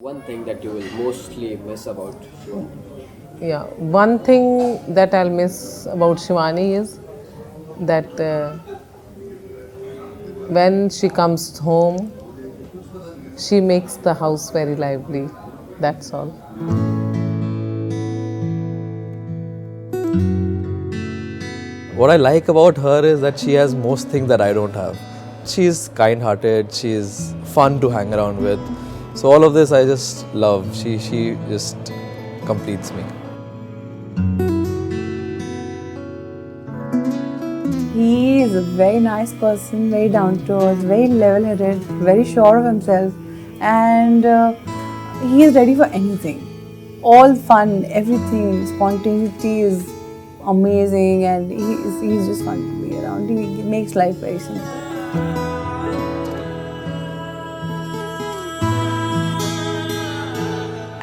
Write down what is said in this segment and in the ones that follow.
One thing that you will mostly miss about Shivani? Yeah, one thing that I'll miss about Shivani is that when she comes home, she makes the house very lively. That's all. What I like about her is that she has most things that I don't have. She's kind-hearted, she's fun to hang around with. So all of this I just love. She just completes me. He is a very nice person, very down to earth, very level headed, very sure of himself, and he is ready for anything. All fun, everything, spontaneity is amazing, and he's just fun to be around. He makes life very simple.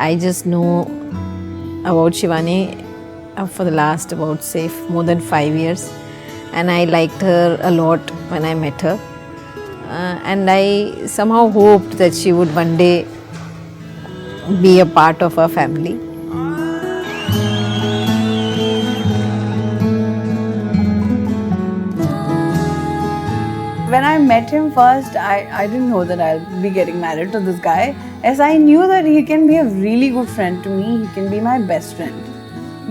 I just know about Shivani for the last about say more than 5 years, and I liked her a lot when I met her, and I somehow hoped that she would one day be a part of our family. When I met him first, I didn't know that I'll be getting married to this guy, as I knew that he can be a really good friend to me, he can be my best friend.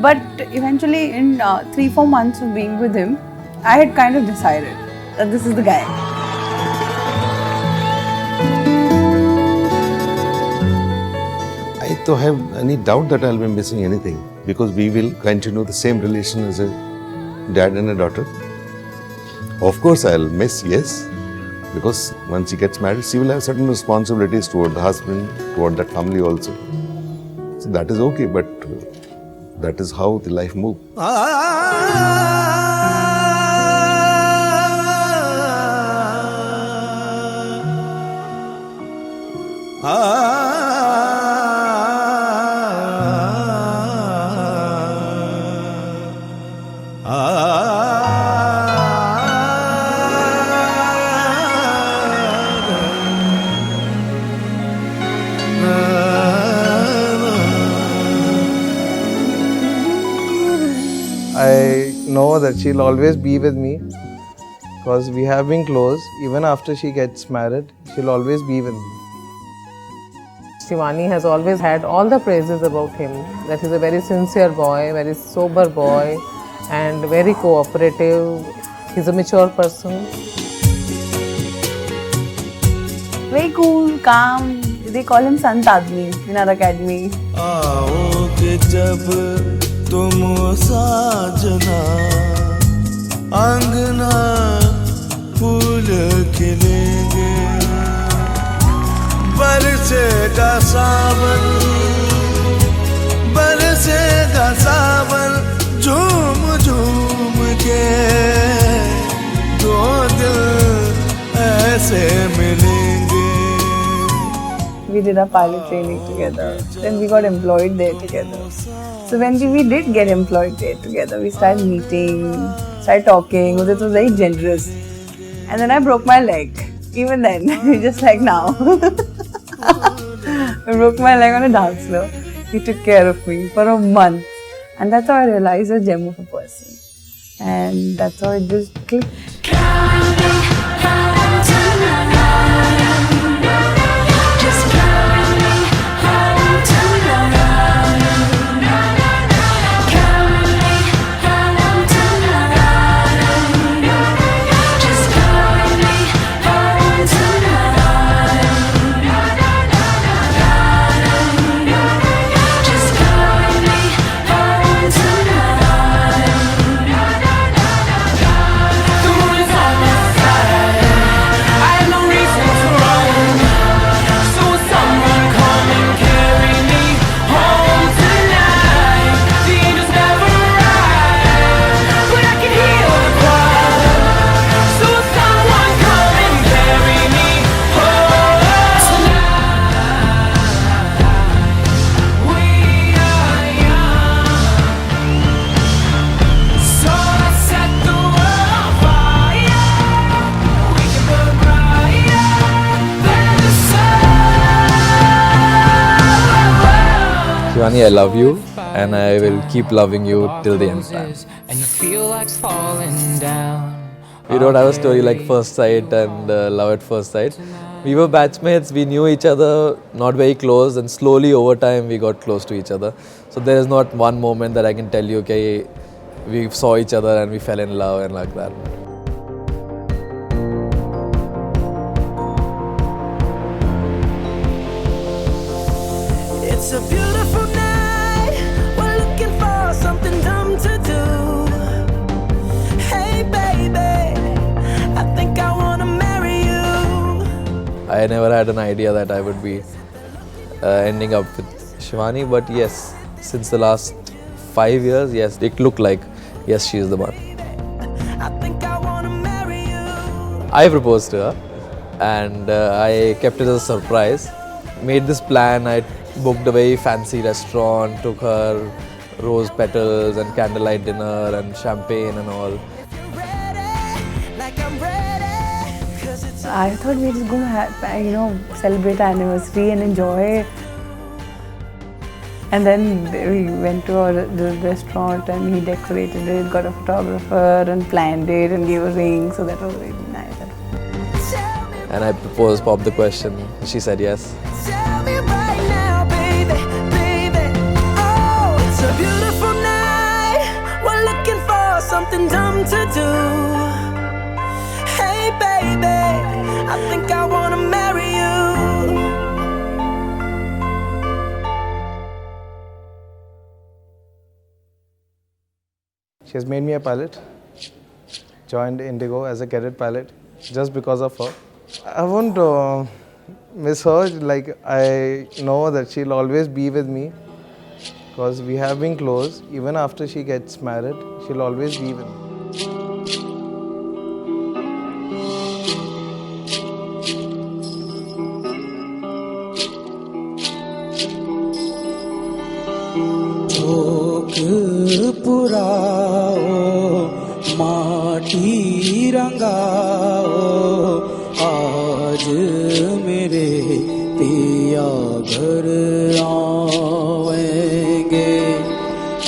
But eventually in 3-4 months of being with him, I had kind of decided that this is the guy. I don't have any doubt that I'll be missing anything, because we will continue the same relation as a dad and a daughter. Of course, I'll miss, yes, because once she gets married, she will have certain responsibilities toward the husband, toward that family also. So that is okay, but that is how the life moves. I know that she'll always be with me because we have been close. Even after she gets married, she'll always be with me. Shivani has always had all the praises about him, that he's a very sincere boy, very sober boy, and very cooperative. He's a mature person. Very cool, calm. They call him Sant Admi in our academy. आओगे जब तुम साजना अंगना फूल खिलेंगे बरसेगा सावन झूम झूम के दो दिल ऐसे मिलेंगे. We did our pilot training together. Then we got employed there together. So when we did get employed there together, we started meeting, started talking. Udit was very generous. And then I broke my leg. Even then, just like now. I broke my leg on a dance floor. He took care of me for a month. And that's how I realized a gem of a person. And that's how it just clicked. तुम Shivani, I love you and I will keep loving you till the end time. And you feel like falling down. We don't have a story like first sight and love at first sight. We were batchmates, we knew each other, not very close, and slowly over time we got close to each other. So there is not one moment that I can tell you, okay, we saw each other and we fell in love and like that. It's a beautiful night. We're looking for something dumb to do. Hey baby, I think I wanna marry you. I never had an idea that I would be ending up with Shivani, but yes, since the last 5 years, yes, it looked like, yes, she is the one. I think I wanna marry you. I proposed to her and I kept it as a surprise. Made this plan, I booked a very fancy restaurant, took her rose petals and candlelight dinner and champagne and all. Like I'm ready, 'cause it's I thought we were just going to celebrate our anniversary and enjoy. And then we went to the restaurant and he decorated it, got a photographer and planned it and gave a ring. So that was really nice. And I proposed, popped the question. She said yes. Tell me right now, baby, baby. Oh, it's a beautiful night. We're looking for something dumb to do. Hey, baby, I think I wanna marry you. She has made me a pilot. Joined Indigo as a cadet pilot just because of her. I won't miss her. Like, I know that she'll always be with me because we have been close. Even after she gets married, she'll always be with me. पुराओ माटी रंगाओ आज मेरे पिया घर आएंगे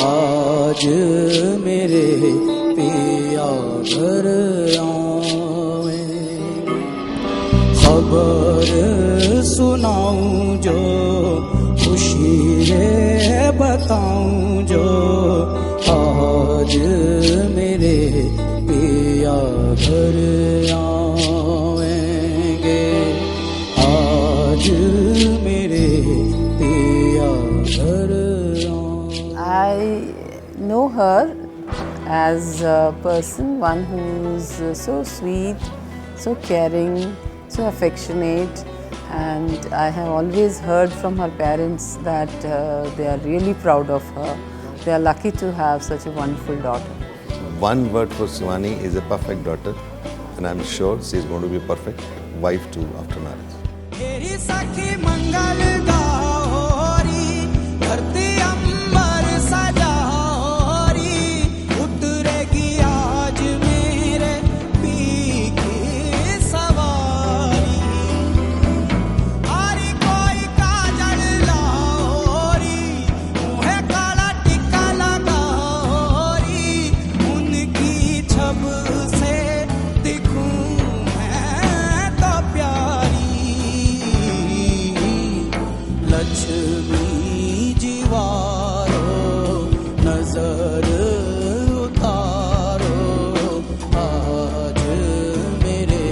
आज मेरे पिया घर आएंगे खबर सुनाऊं जो खुशी रे बताऊं जो आज मेरे पिया घर आएंगे आज मेरे पिया घर I know her as a person, one who's so sweet, so caring, so affectionate, and I have always heard from her parents that they are really proud of her. They are lucky to have such a wonderful daughter. One word for Shivani is a perfect daughter, and I'm sure she's going to be a perfect wife too after marriage. तेरी सखी मंगल गौरी धरती अंबर सजारी उतरेगी आज मेरे P की सवारी हरी कोई काजल लाओरी मुहे काला टिक्का लगाओरी उनकी छब से दिखूं मैं तो प्यारी लक्ष्मी जीवारो नजर उतारो आज मेरे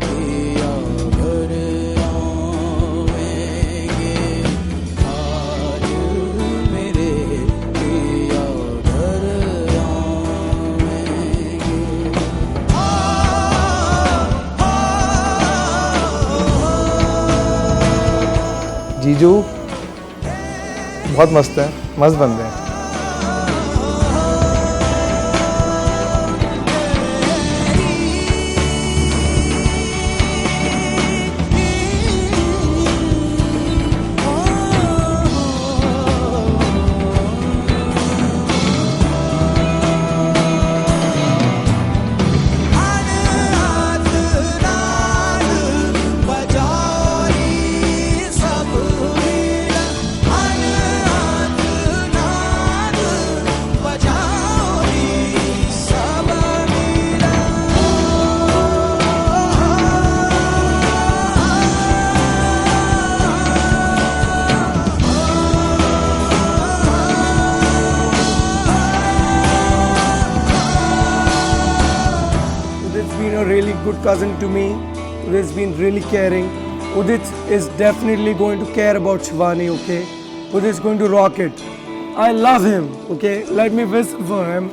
पिया घर आएंगे आज मेरे पिया घर आएंगे जीजू बहुत मस्त है, मस्त बंदे हैं. बजारी सब मिल good cousin to me. Udit's been really caring. Udit is definitely going to care about Shivani, okay? Udit's going to rock it. I love him, okay? Let me whistle for him.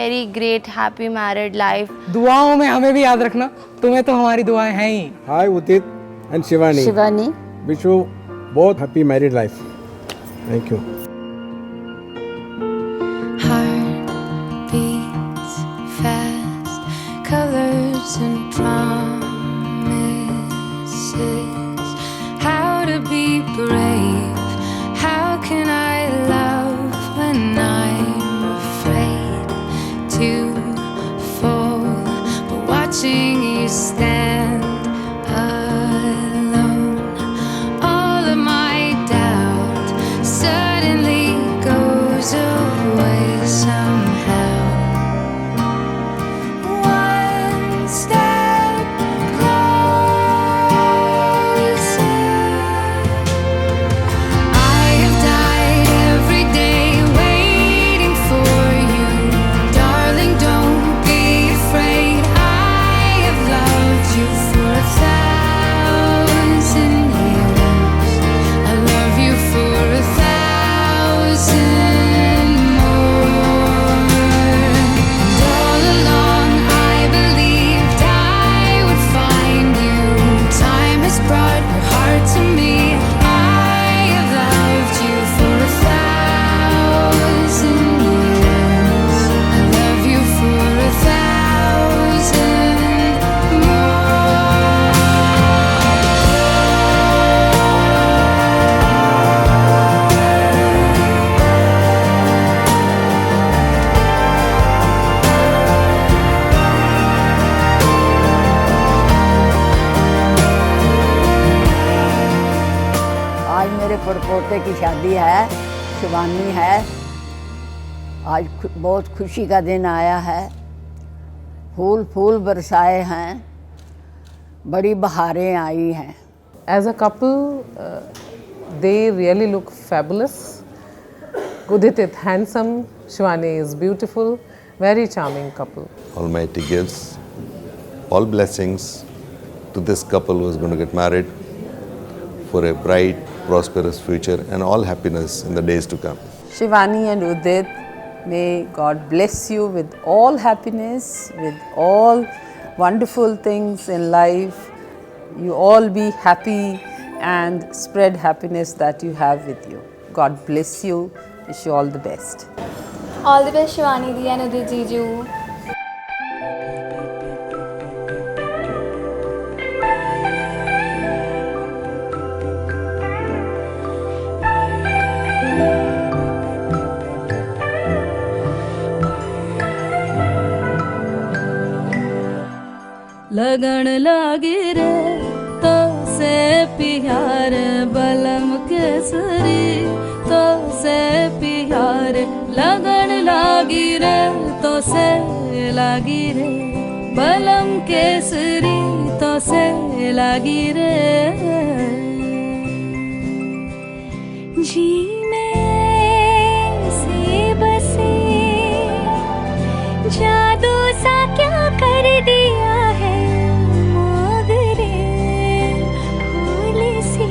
very great happy married life. दुआओं में हमें भी याद रखना, तुम्हें तो हमारी दुआएं हैं ही. Hi Udit and Shivani. Shivani. Wish you both happy married life. Thank you. Heart beats fast, colors and promises. How to be brave? How can I love when I'm afraid to fall? But watching you stand alone, all of my doubt suddenly goes away somehow. One step closer. I have died every day waiting for you, darling. Don't be afraid. I have loved you for 1,000 years. I love you for 1,000 more. And all along I believed I would find you. Time has brought your heart to me. I have loved you for 1,000 years. I love you for 1,000 आज मेरे परपोते की शादी है, शिवानी है। आज बहुत खुशी का दिन आया है। फूल फूल बरसाए हैं, बड़ी बहारें आई हैं। As a couple, they really look fabulous. Udit is handsome, Shivani is beautiful, very charming couple. Almighty gives all blessings to this couple who is going to get married for a bright, prosperous future and all happiness in the days to come. Shivani and Udit, may God bless you with all happiness, with all wonderful things in life. You all be happy and spread happiness that you have with you. God bless you. Wish you all the best. All the best Shivani Di and Udit Jiju. लगन लागे रे तो से प्यार बलम केसरी तो से प्यार लगन लागी रे तो से लागी रे बलम केसरी तो से लागी रे जी में से बसे जादू सा क्या कर दिया है मोगरे फूल से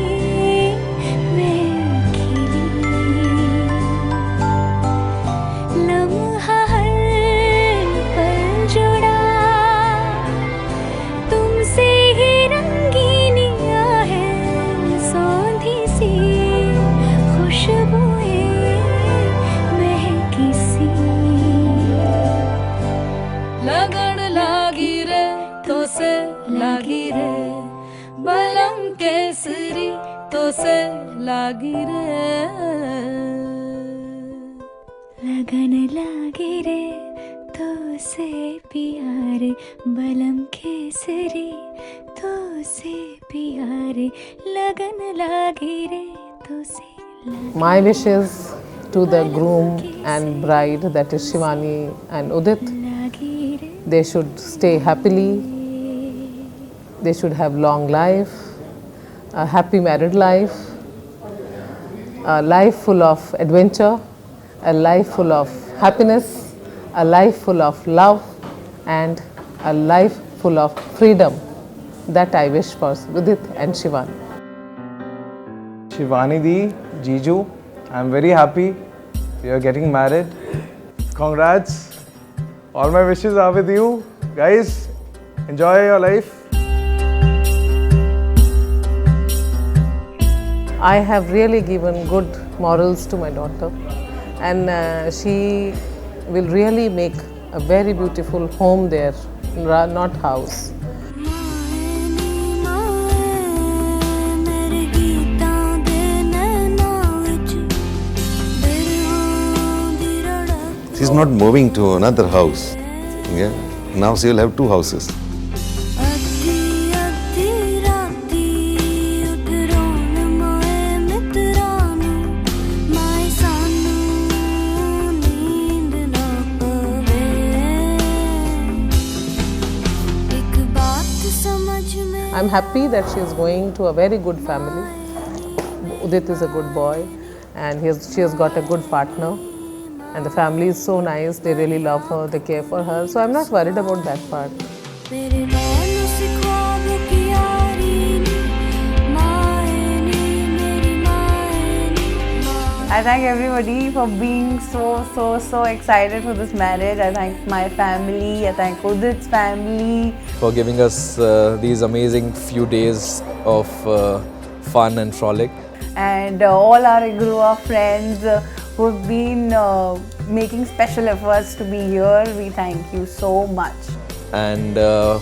लागी रे लगन लागी रे तो से प्यारे बलम केसरी तो से प्यारे लगन लागी रे तो से My wishes to the groom and bride, that is Shivani and Udit, they should stay happily, they should have long life, a happy married life, a life full of adventure, a life full of happiness, a life full of love, and a life full of freedom. That I wish for Udit and Shivani. Shivani Di, Jiju, I'm very happy we are getting married. Congrats. All my wishes are with you. Guys, enjoy your life. I have really given good morals to my daughter, and she will really make a very beautiful home there, not house. She's not moving to another house. Yeah. Now she will have two houses. I'm happy that she is going to a very good family. Udit is a good boy, and she has got a good partner. And the family is so nice, they really love her, they care for her. So I'm not worried about that part. I thank everybody for being so excited for this marriage. I thank my family, I thank Udit's family. For giving us these amazing few days of fun and frolic. And all our Igurua friends who've been making special efforts to be here, we thank you so much. And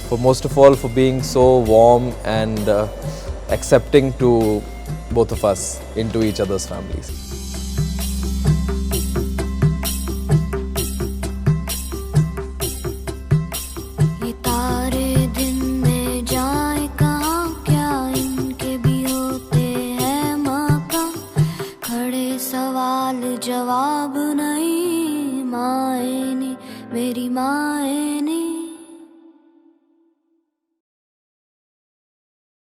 for most of all, for being so warm and accepting to both of us into each other's families.